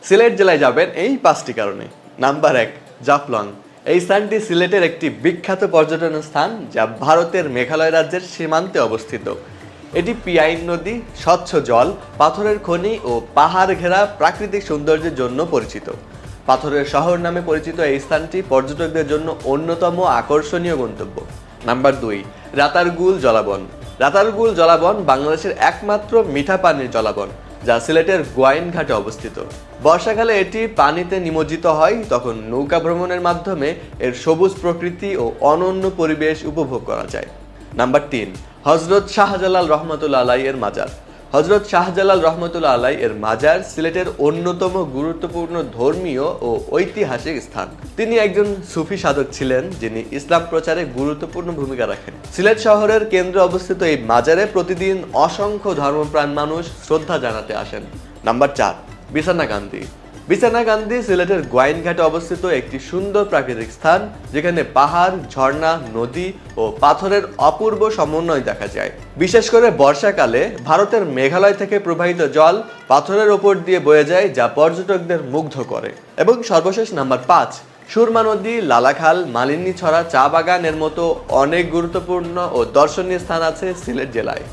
সিলেট জেলায় যাবেন এই 5টি কারণে। নাম্বার 1, জাফলং। এই স্থানটি সিলেটের একটি বিখ্যাত পর্যটন স্থান যা ভারতের মেঘালয় রাজ্যের সীমান্তে অবস্থিত। এটি পিয়াইন নদী, স্বচ্ছ জল, পাথরের খনি ও পাহাড় ঘেরা প্রাকৃতিক সৌন্দর্যের জন্য পরিচিত। পাথরের শহর নামে পরিচিত এই স্থানটি পর্যটকদের জন্য অন্যতম আকর্ষণীয় গন্তব্য। নাম্বার 2, রাতারগুল জলাবন। রাতারগুল জলাবন বাংলাদেশের একমাত্র মিঠা পানির জলাবন, যা সিলেটের গোয়াইন ঘাটে অবস্থিত। বর্ষাকালে এটি পানিতে নিমজ্জিত হয়, তখন নৌকা ভ্রমণের মাধ্যমে এর সবুজ প্রকৃতি ও অনন্য পরিবেশ উপভোগ করা যায়। নাম্বার 3, হযরত শাহজালাল রহমতুল্লাহ আলাইহি এর মাজার। হযরত শাহজালাল রহমতুল্লাহ আলাইহি এর মাজার সিলেটের অন্যতম গুরুত্বপূর্ণ ধর্মীয় ও ঐতিহাসিক স্থান। তিনি একজন সুফি সাধক ছিলেন যিনি ইসলাম প্রচারে গুরুত্বপূর্ণ ভূমিকা রাখেন। সিলেট শহরের কেন্দ্রে অবস্থিত এই মাজারে প্রতিদিন অসংখ্য ধর্মপ্রাণ মানুষ শ্রদ্ধা জানাতে আসেন। নাম্বার 4, বিছানাকান্দি। বিছানাকান্দি সিলেটের গোয়াইনঘাটে অবস্থিত একটি সুন্দর প্রাকৃতিক স্থান, যেখানে পাহাড়, ঝর্ণা, নদী ও পাথরের অপূর্ব সমন্বয় দেখা যায়। বিশেষ করে বর্ষাকালে ভারতের মেঘালয় থেকে প্রবাহিত জল পাথরের ওপর দিয়ে বয়ে যায়, যা পর্যটকদের মুগ্ধ করে। এবং সর্বশেষ নাম্বার 5, সুরমা নদী, লালাখাল, মালিনী ছড়া, চা বাগান এর মতো অনেক গুরুত্বপূর্ণ ও দর্শনীয় স্থান আছে সিলেট জেলায়।